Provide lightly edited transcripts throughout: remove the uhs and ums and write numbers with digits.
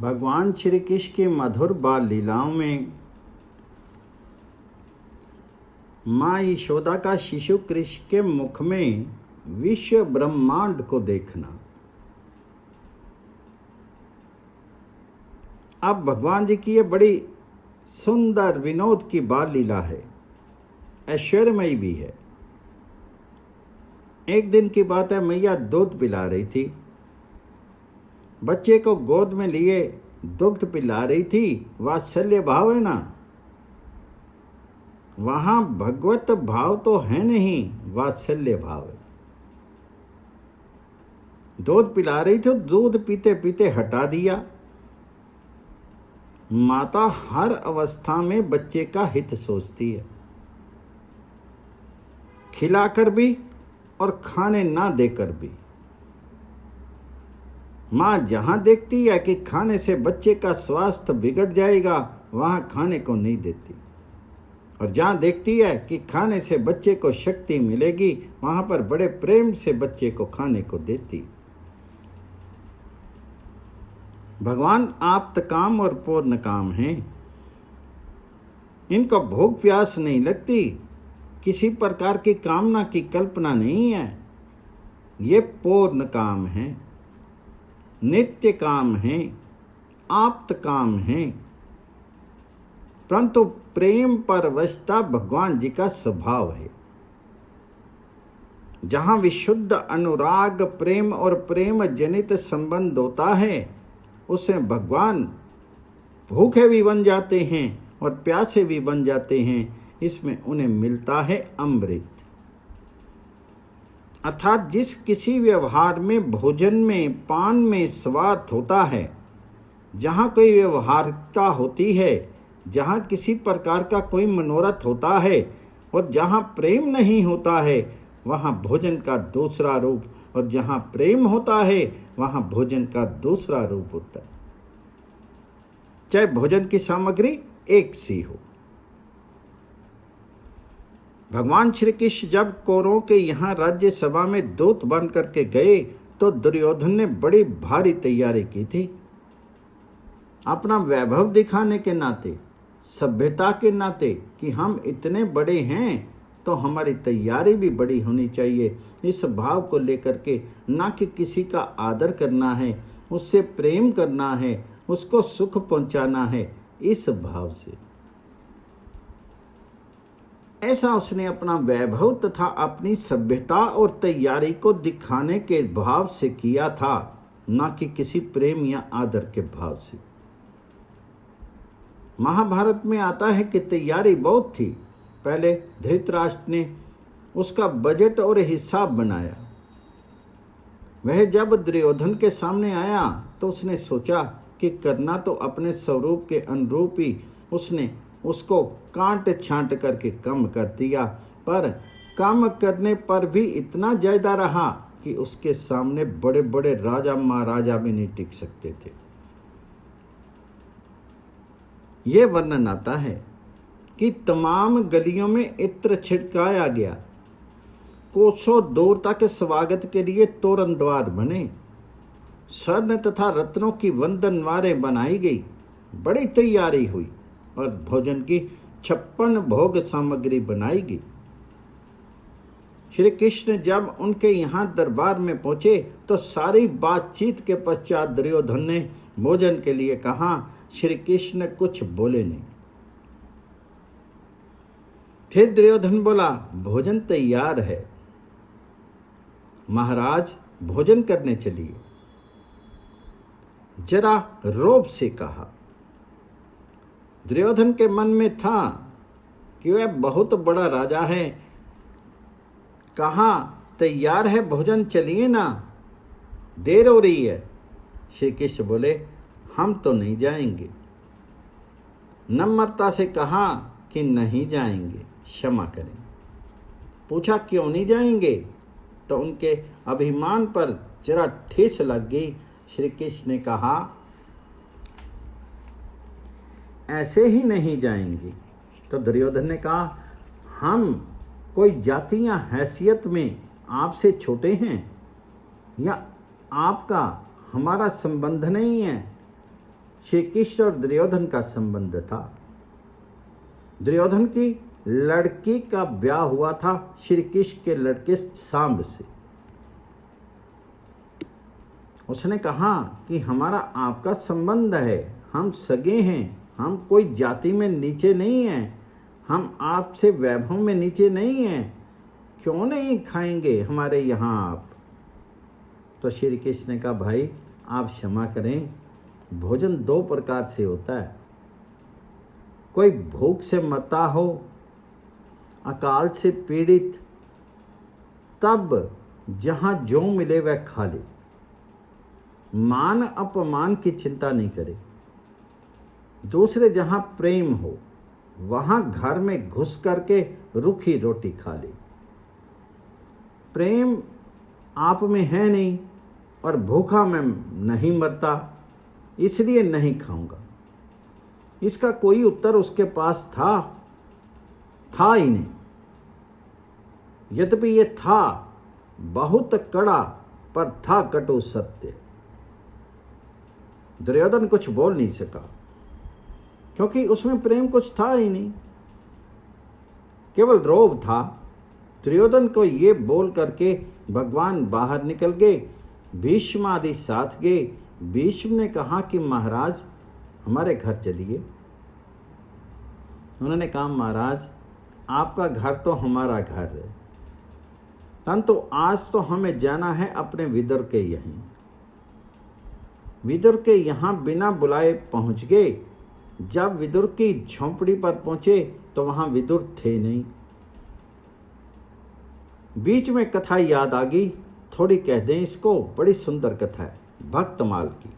भगवान श्री कृष्ण की मधुर बाल लीलाओं में माँ यशोदा का शिशु कृष्ण के मुख में विश्व ब्रह्मांड को देखना। अब भगवान जी की ये बड़ी सुंदर विनोद की बाल लीला है, ऐश्वर्यमयी भी है। एक दिन की बात है, मैया दूध पिला रही थी, बच्चे को गोद में लिए दुग्ध पिला रही थी। वात्सल्य भाव है ना, वहां भगवत भाव तो है नहीं, वात्सल्य भाव है। दूध पिला रही थी, दूध पीते पीते हटा दिया। माता हर अवस्था में बच्चे का हित सोचती है, खिलाकर भी और खाने ना देकर भी। माँ जहां देखती है कि खाने से बच्चे का स्वास्थ्य बिगड़ जाएगा, वहां खाने को नहीं देती, और जहां देखती है कि खाने से बच्चे को शक्ति मिलेगी, वहां पर बड़े प्रेम से बच्चे को खाने को देती। भगवान आप्त काम और पूर्ण काम हैं। इनको भूख प्यास नहीं लगती, किसी प्रकार की कामना की कल्पना नहीं है। ये पूर्ण काम है, नित्य काम है, आप्त काम है। परंतु प्रेम परवशता भगवान जी का स्वभाव है। जहां विशुद्ध अनुराग, प्रेम और प्रेम जनित संबंध होता है, उसमें भगवान भूखे भी बन जाते हैं और प्यासे भी बन जाते हैं। इसमें उन्हें मिलता है अमृत। अर्थात जिस किसी व्यवहार में, भोजन में, पान में स्वाद होता है, जहाँ कोई व्यवहारिकता होती है, जहाँ किसी प्रकार का कोई मनोरथ होता है और जहाँ प्रेम नहीं होता है, वहाँ भोजन का दूसरा रूप, और जहाँ प्रेम होता है वहाँ भोजन का दूसरा रूप होता है। चाहे भोजन की सामग्री एक सी हो। भगवान श्री कृष्ण जब कौरवों के यहाँ राज्यसभा में दूत बन करके गए, तो दुर्योधन ने बड़ी भारी तैयारी की थी। अपना वैभव दिखाने के नाते, सभ्यता के नाते, कि हम इतने बड़े हैं तो हमारी तैयारी भी बड़ी होनी चाहिए। इस भाव को लेकर के, ना कि किसी का आदर करना है, उससे प्रेम करना है, उसको सुख पहुंचाना है, इस भाव से। ऐसा उसने अपना वैभव तथा अपनी सभ्यता और तैयारी को दिखाने के भाव से किया था, ना कि किसी प्रेम या आदर के भाव से। महाभारत में आता है कि तैयारी बहुत थी। पहले धृतराष्ट्र ने उसका बजट और हिसाब बनाया। वह जब दुर्योधन के सामने आया तो उसने सोचा कि करना तो अपने स्वरूप के अनुरूप ही। उसने उसको कांट छांट करके कम कर दिया, पर कम करने पर भी इतना ज्यादा रहा कि उसके सामने बड़े बड़े राजा महाराजा भी नहीं टिक सकते थे। यह वर्णन आता है कि तमाम गलियों में इत्र छिड़काया गया, कोसों दूर तक स्वागत के लिए तोरण द्वार बने, स्वर्ण तथा रत्नों की वंदनवारें बनाई गई, बड़ी तैयारी हुई और भोजन की 56 भोग सामग्री बनाई गई। श्री कृष्ण जब उनके यहाँ दरबार में पहुंचे तो सारी बातचीत के पश्चात दुर्योधन ने भोजन के लिए कहा। श्री कृष्ण कुछ बोले नहीं। फिर दुर्योधन बोला, भोजन तैयार है, महाराज भोजन करने चलिए। जरा रोब से कहा। दुर्योधन के मन में था कि वह बहुत बड़ा राजा है, कहा तैयार है भोजन, चलिए ना, देर हो रही है। श्री कृष्ण बोले, हम तो नहीं जाएंगे। नम्रता से कहा कि नहीं जाएंगे, क्षमा करें। पूछा क्यों नहीं जाएंगे, तो उनके अभिमान पर जरा ठेस लग गई। श्री कृष्ण ने कहा, ऐसे ही नहीं जाएंगे। तो दुर्योधन ने कहा, हम कोई जाति या हैसियत में आपसे छोटे हैं, या आपका हमारा संबंध नहीं है, श्री कृष्ण और दुर्योधन का संबंध था। दुर्योधन की लड़की का ब्याह हुआ था श्री कृष्ण के लड़के सांब से। उसने कहा कि हमारा आपका संबंध है, हम सगे हैं, हम कोई जाति में नीचे नहीं हैं, हम आपसे वैभव में नीचे नहीं हैं, क्यों नहीं खाएंगे हमारे यहाँ आप। तो श्री कृष्ण ने कहा भाई आप क्षमा करें, भोजन दो प्रकार से होता है, कोई भूख से मरता हो, अकाल से पीड़ित, तब जहाँ जो मिले वह खा ले, मान अपमान की चिंता नहीं करे। दूसरे जहाँ प्रेम हो वहाँ घर में घुस करके रूखी रोटी खा ले। प्रेम आप में है नहीं और भूखा मैं नहीं मरता, इसलिए नहीं खाऊंगा। इसका कोई उत्तर उसके पास था ही नहीं। यद्यपि ये था बहुत कड़ा, पर था कटु सत्य। दुर्योधन कुछ बोल नहीं सका क्योंकि उसमें प्रेम कुछ था ही नहीं, केवल रोब था। दुर्योधन को ये बोल करके भगवान बाहर निकल गए, भीष्म आदि साथ गए। भीष्म ने कहा कि महाराज हमारे घर चलिए। उन्होंने कहा महाराज आपका घर तो हमारा घर है, परंतु आज तो हमें जाना है अपने विदुर के यहीं। विदुर के यहाँ बिना बुलाए पहुँच गए। जब विदुर की झोंपड़ी पर पहुँचे तो वहाँ विदुर थे नहीं। बीच में कथा याद आ गई, थोड़ी कह दें इसको, बड़ी सुंदर कथा है भक्तमाल की।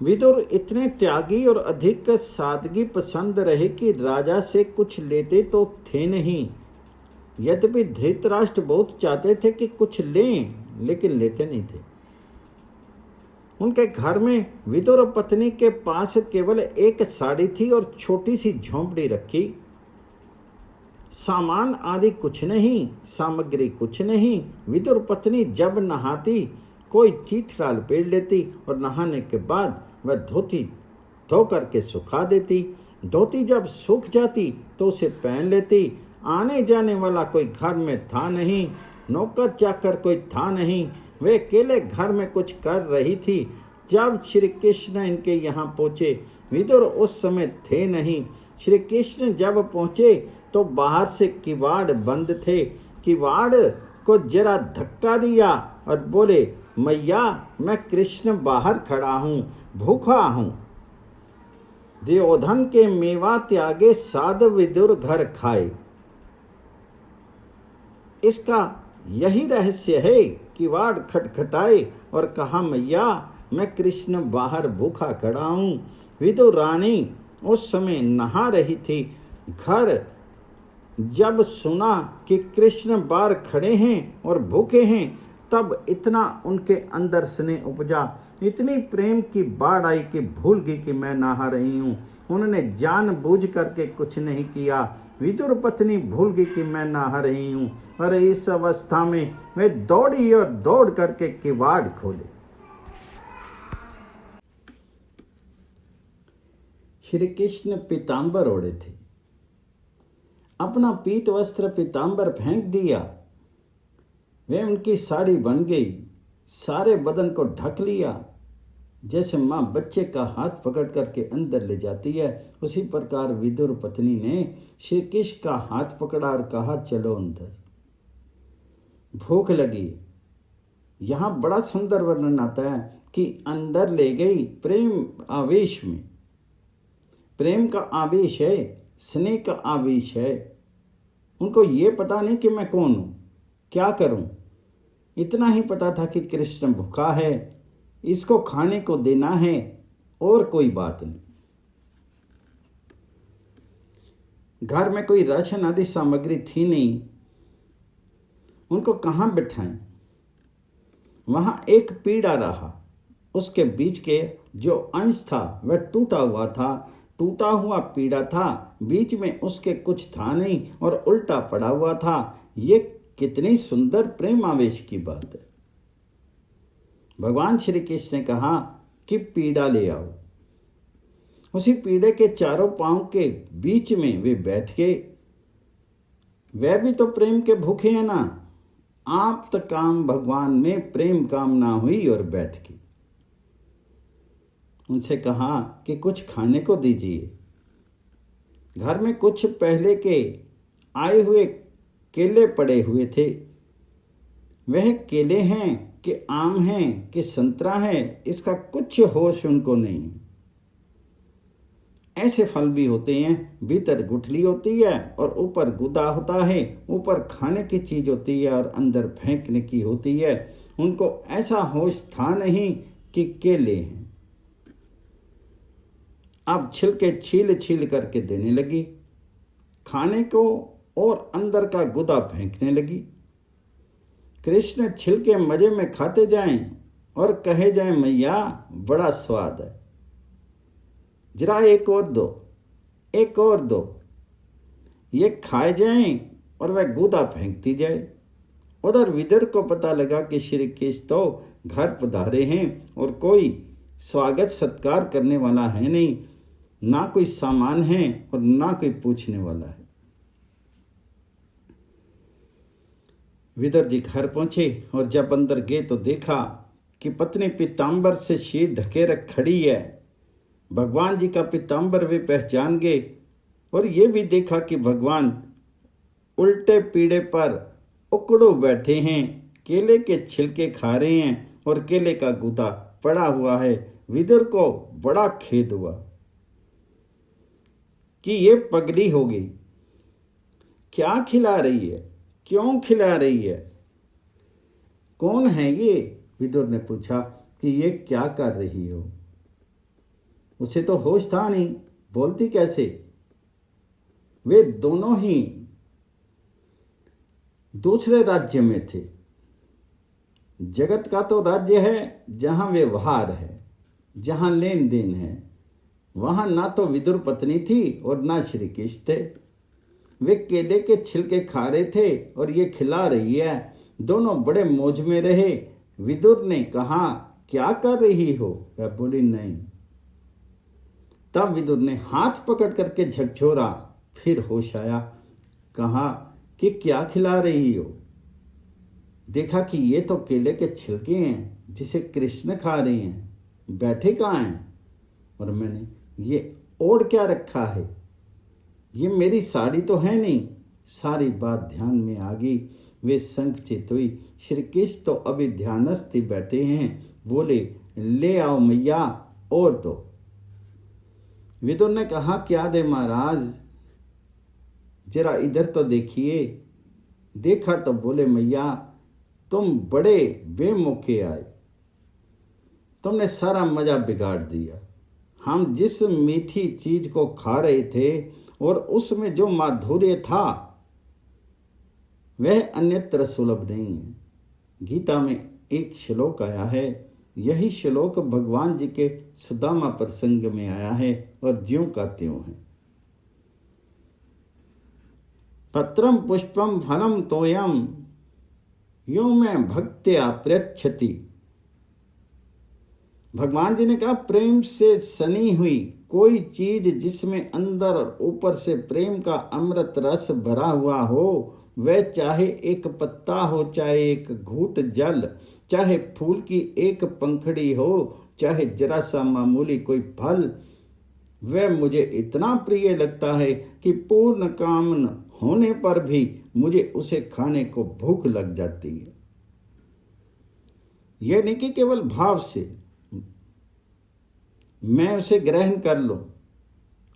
विदुर इतने त्यागी और अधिक सादगी पसंद रहे कि राजा से कुछ लेते तो थे नहीं। यद्यपि धृतराष्ट्र बहुत चाहते थे कि कुछ लें, लेकिन लेते नहीं थे। उनके घर में विदुर पत्नी के पास केवल एक साड़ी थी और छोटी सी झोंपड़ी रखी। सामान आदि कुछ नहीं, सामग्री कुछ नहीं। विदुर पत्नी जब नहाती कोई चीथड़ा लपेट लेती और नहाने के बाद वह धोती धो करके सुखा देती। धोती जब सूख जाती तो उसे पहन लेती। आने जाने वाला कोई घर में था नहीं, नौकर चाकर कोई था नहीं। वे अकेले घर में कुछ कर रही थी। जब श्री कृष्ण इनके यहाँ पहुँचे, विदुर उस समय थे नहीं। श्री कृष्ण जब पहुँचे तो बाहर से किवाड़ बंद थे। किवाड़ को जरा धक्का दिया और बोले मैया मैं कृष्ण बाहर खड़ा हूँ, भूखा हूँ। दुर्योधन के मेवा त्यागे साध विदुर घर खाए। इसका यही रहस्य है। किवाड़ खटखटाए और कहा मैया मैं कृष्ण बाहर भूखा खड़ा हूँ। विदुर रानी उस समय नहा रही थी। घर जब सुना कि कृष्ण बाहर खड़े हैं और भूखे हैं, तब इतना उनके अंदर स्नेह उपजा, इतनी प्रेम की बाढ़ आई कि भूल गई कि मैं नहा रही हूँ। उन्होंने जानबूझ करके कुछ नहीं किया। विदुर पत्नी भूल गई कि मैं नहा रही हूँ और इस अवस्था में वे दौड़ी और दौड़ करके किवाड़ खोले। श्री कृष्ण पीतांबर ओढ़े थे। अपना पीत वस्त्र पीतांबर फेंक दिया। वे उनकी साड़ी बन गई, सारे बदन को ढक लिया। जैसे माँ बच्चे का हाथ पकड़ करके अंदर ले जाती है, उसी प्रकार विदुर पत्नी ने श्री कृष्ण का हाथ पकड़ा और कहा चलो अंदर, भूख लगी। यहाँ बड़ा सुंदर वर्णन आता है कि अंदर ले गई प्रेम आवेश में। प्रेम का आवेश है, स्नेह का आवेश है। उनको ये पता नहीं कि मैं कौन हूँ, क्या करूँ। इतना ही पता था कि कृष्ण भूखा है, इसको खाने को देना है, और कोई बात नहीं। घर में कोई राशन आदि सामग्री थी नहीं, उनको कहाँ बिठाएं। वहां एक पीड़ा रहा, उसके बीच के जो अंश था वह टूटा हुआ था। टूटा हुआ पीड़ा था, बीच में उसके कुछ था नहीं और उल्टा पड़ा हुआ था। ये कितनी सुंदर प्रेम आवेश की बात है। भगवान श्री कृष्ण ने कहा कि पीड़ा ले आओ। उसी पीड़े के चारों पांव के बीच में वे बैठ गए। वह भी तो प्रेम के भूखे हैं ना। आप तक काम भगवान में प्रेम कामना हुई और बैठ गई। उनसे कहा कि कुछ खाने को दीजिए। घर में कुछ पहले के आए हुए केले पड़े हुए थे। वह केले हैं कि आम हैं कि संतरा है, इसका कुछ होश उनको नहीं। ऐसे फल भी होते हैं, भीतर गुठली होती है और ऊपर गुदा होता है। ऊपर खाने की चीज होती है और अंदर फेंकने की होती है। उनको ऐसा होश था नहीं कि केले हैं। अब छिलके छील छील करके देने लगी खाने को और अंदर का गुदा फेंकने लगी। कृष्ण छिलके मजे में खाते जाएं और कहे जाएं, मैया बड़ा स्वाद है, जरा एक और दो, एक और दो। ये खाए जाएं और वह गुदा फेंकती जाए। उधर विदुर को पता लगा कि श्री कृष्ण तो घर पधारे हैं और कोई स्वागत सत्कार करने वाला है नहीं, ना कोई सामान है और ना कोई पूछने वाला है। विदुर जी घर पहुंचे और जब अंदर गए तो देखा कि पत्नी पीतांबर से शीर ढके रख खड़ी है। भगवान जी का पीतांबर वे पहचान गए और ये भी देखा कि भगवान उल्टे पीढ़े पर उकड़ो बैठे हैं, केले के छिलके खा रहे हैं और केले का गुदा पड़ा हुआ है। विदुर को बड़ा खेद हुआ कि ये पगली हो गई, क्या खिला रही है, क्यों खिला रही है, कौन है ये? विदुर ने पूछा कि ये क्या कर रही हो। उसे तो होश था नहीं, बोलती कैसे? वे दोनों ही दूसरे राज्य में थे। जगत का तो राज्य है जहां व्यवहार है, जहां लेन देन है। वहां ना तो विदुर पत्नी थी और ना श्री कृष्ण थे। वे केले के छिलके खा रहे थे और ये खिला रही है। दोनों बड़े मौज में रहे। विदुर ने कहा, क्या कर रही हो? वह बोली, नहीं। तब विदुर ने हाथ पकड़ करके झकझोरा, फिर होश आया। कहा कि क्या खिला रही हो? देखा कि ये तो केले के छिलके हैं जिसे कृष्ण खा रहे हैं। बैठे कहाँ हैं? और मैंने ये ओढ़ क्या रखा है? ये मेरी साड़ी तो है नहीं। सारी बात ध्यान में आ गई। वे संकुचित हुई। श्री कृष्ण तो अभी ध्यानस्थ ही बैठे हैं। बोले, ले आओ मैया और दो। विदुर ने कहा, क्या दे महाराज, जरा इधर तो देखिए। देखा तो बोले, मैया तुम बड़े बेमौके आए, तुमने सारा मजा बिगाड़ दिया। हम जिस मीठी चीज को खा रहे थे और उसमें जो माधुर्य था वह अन्यत्र सुलभ नहीं है। गीता में एक श्लोक आया है, यही श्लोक भगवान जी के सुदामा प्रसंग में आया है और ज्यों का त्यों है। पत्रम पुष्पम फलम तोयम यो में भक्त्या प्रयच्छति। भगवान जी ने कहा, प्रेम से सनी हुई कोई चीज जिसमें अंदर और ऊपर से प्रेम का अमृत रस भरा हुआ हो, वह चाहे एक पत्ता हो, चाहे एक घूंट जल, चाहे फूल की एक पंखड़ी हो, चाहे जरा सा मामूली कोई फल, वह मुझे इतना प्रिय लगता है कि पूर्ण कामन होने पर भी मुझे उसे खाने को भूख लग जाती है। यह नहीं कि केवल भाव से मैं उसे ग्रहण कर लूं,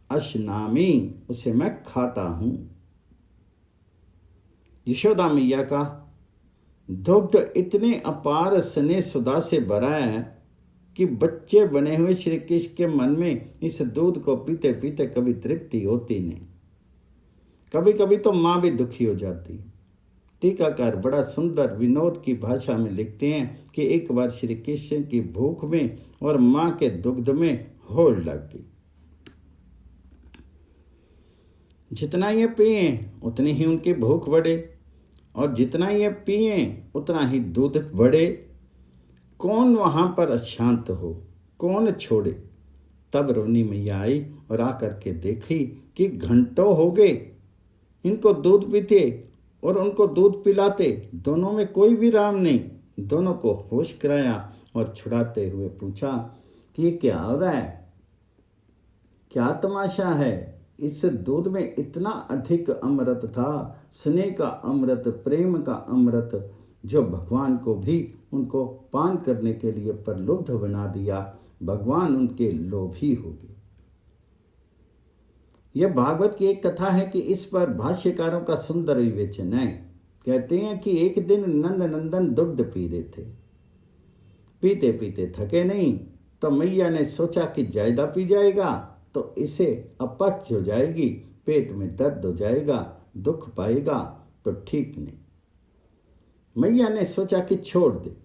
अश्नामी, उसे मैं खाता हूं। यशोदा मैया का दुग्ध इतने अपार स्नेह सुधा से भरा है कि बच्चे बने हुए श्री कृष्ण के मन में इस दूध को पीते पीते कभी तृप्ति होती नहीं। कभी कभी तो माँ भी दुखी हो जाती। टीकाकार बड़ा सुंदर विनोद की भाषा में लिखते हैं कि एक बार श्री कृष्ण की भूख में और माँ के दुग्ध में होड़ लग गई। जितना ये पिए उतनी ही उनकी भूख बढ़े और जितना ये पिए उतना ही दूध बढ़े। कौन वहां पर अशांत हो, कौन छोड़े। तब रोनी मैया आई और आकर के देखी कि घंटों हो गए इनको दूध पीते और उनको दूध पिलाते, दोनों में कोई विराम नहीं। दोनों को होश कराया और छुड़ाते हुए पूछा कि ये क्या हो रहा है, क्या तमाशा है। इस दूध में इतना अधिक अमृत था, स्नेह का अमृत, प्रेम का अमृत, जो भगवान को भी उनको पान करने के लिए प्रलुब्ध बना दिया। भगवान उनके लोभी हो गए। यह भागवत की एक कथा है कि इस पर भाष्यकारों का सुंदर विवेचन है। कहते हैं कि एक दिन नंद नंदन दुग्ध पी रहे थे। पीते पीते थके नहीं तो मैया ने सोचा कि ज्यादा पी जाएगा तो इसे अपच हो जाएगी, पेट में दर्द हो जाएगा, दुख पाएगा तो ठीक नहीं। मैया ने सोचा कि छोड़ दे।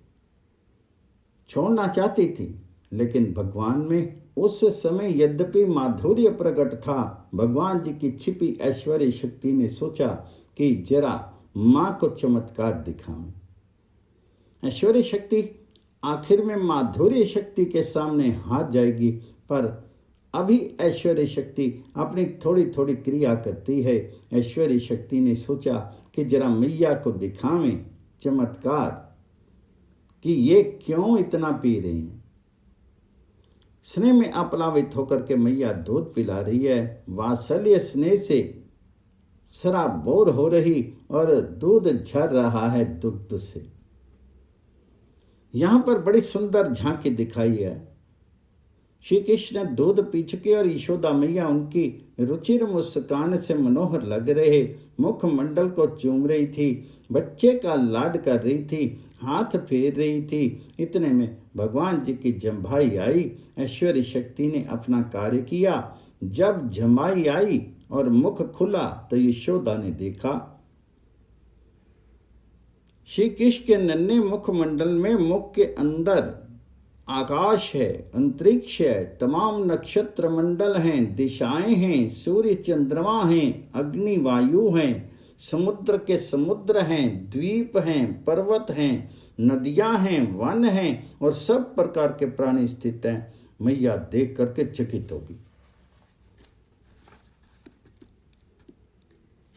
छोड़ना चाहती थी, लेकिन भगवान में उस समय यद्यपि माधुर्य प्रकट था, भगवान जी की छिपी ऐश्वर्य शक्ति ने सोचा कि जरा मां को चमत्कार दिखाऊं। ऐश्वर्य शक्ति आखिर में माधुर्य शक्ति के सामने हार जाएगी, पर अभी ऐश्वर्य शक्ति अपनी थोड़ी थोड़ी क्रिया करती है। ऐश्वर्य शक्ति ने सोचा कि जरा मैया को दिखावें चमत्कार कि ये क्यों इतना पी रही हैं। स्नेह में अपलावित होकर के मैया दूध पिला रही है, वात्सल्य स्नेह से सराबोर हो रही और दूध झर रहा है दुग्ध से। यहां पर बड़ी सुंदर झांकी दिखाई है। श्री कृष्ण दूध पी चुके और यशोदा मैया उनकी रुचिर मुस्कान से मनोहर लग रहे मुखमंडल को चूम रही थी, बच्चे का लाड कर रही थी, हाथ फेर रही थी। इतने में भगवान जी की जम्भाई आई। ऐश्वर्य शक्ति ने अपना कार्य किया। जब जमाई आई और मुख खुला तो यशोदा ने देखा श्री कृष्ण के नन्हे मुखमंडल में मुख के अंदर आकाश है, अंतरिक्ष है, तमाम नक्षत्र मंडल हैं, दिशाएं हैं, सूर्य चंद्रमा हैं, अग्नि वायु हैं, समुद्र के समुद्र हैं, द्वीप हैं, पर्वत हैं, नदियां हैं, वन हैं और सब प्रकार के प्राणी स्थित हैं। मैया देख करके चकित होगी।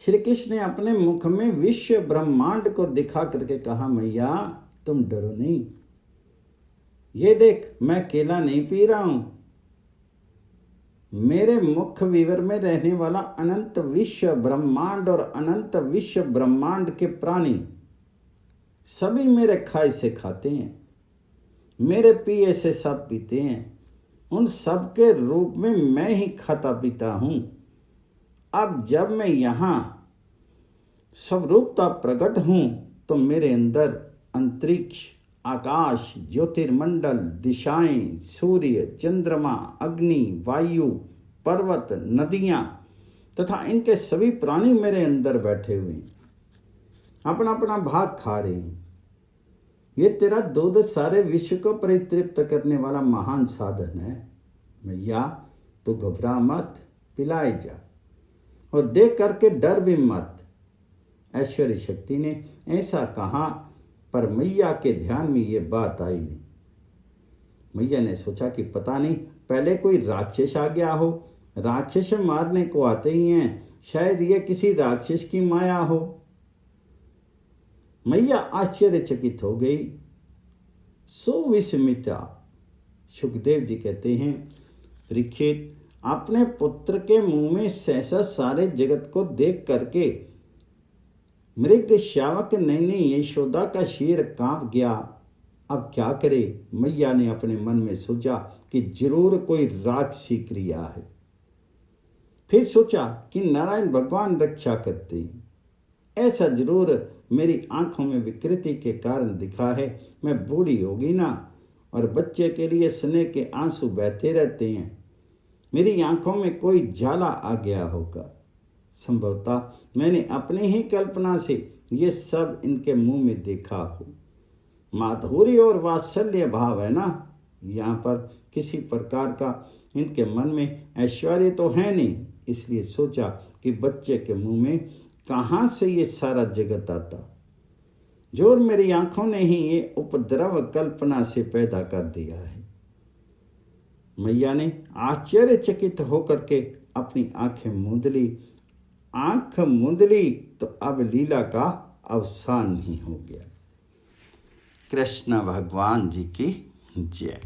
श्री कृष्ण ने अपने मुख में विश्व ब्रह्मांड को दिखा करके कहा, मैया तुम डरो नहीं, ये देख मैं केला नहीं पी रहा हूं। मेरे मुख विवर में रहने वाला अनंत विश्व ब्रह्मांड और अनंत विश्व ब्रह्मांड के प्राणी सभी मेरे खाए से खाते हैं, मेरे पिए से सब पीते हैं। उन सब के रूप में मैं ही खाता पीता हूं। अब जब मैं यहां स्वरूपता प्रकट हूं तो मेरे अंदर अंतरिक्ष, आकाश, ज्योतिर्मंडल, दिशाएं, सूर्य, चंद्रमा, अग्नि, वायु, पर्वत, नदियां तथा इनके सभी प्राणी मेरे अंदर बैठे हुए हैं, अपना अपना भाग खा रहे हैं। ये तेरा दूध सारे विश्व को परितृप्त करने वाला महान साधन है। मैया तो घबरा मत, पिलाए जा और देख करके डर भी मत। ऐश्वर्य शक्ति ने ऐसा कहा, पर मैया के ध्यान में ये बात आई नहीं। मैया ने सोचा कि पता नहीं पहले कोई राक्षस आ गया हो, राक्षस मारने को आते ही हैं, शायद ये किसी राक्षस की माया हो। मैया आश्चर्यचकित हो गई। सुविस्मिता। सुखदेव जी कहते हैं, परीक्षित अपने पुत्र के मुंह में सहसा सारे जगत को देख करके मृग शावक नैनी यशोदा का शीर कांप गया। अब क्या करे। मैया ने अपने मन में सोचा कि जरूर कोई राक्षसी क्रिया है। फिर सोचा कि नारायण भगवान रक्षा करते हैं, ऐसा जरूर मेरी आंखों में विकृति के कारण दिखा है। मैं बूढ़ी होगी ना, और बच्चे के लिए स्नेह के आंसू बहते रहते हैं, मेरी आंखों में कोई जाला आ गया होगा। संभवतः मैंने अपनी ही कल्पना से ये सब इनके मुंह में देखा हो। माधुर्य और वात्सल्य भाव है ना, यहाँ पर किसी प्रकार का इनके मन में ऐश्वर्य तो है नहीं, इसलिए सोचा कि बच्चे के मुंह में कहाँ से ये सारा जगत आता। जोर मेरी आंखों ने ही ये उपद्रव कल्पना से पैदा कर दिया है। मैया ने आश्चर्यचकित होकर के अपनी आंखें मूंद ली। आंख मूंद ली तो अब लीला का अवसान ही हो गया। कृष्ण भगवान जी की जय।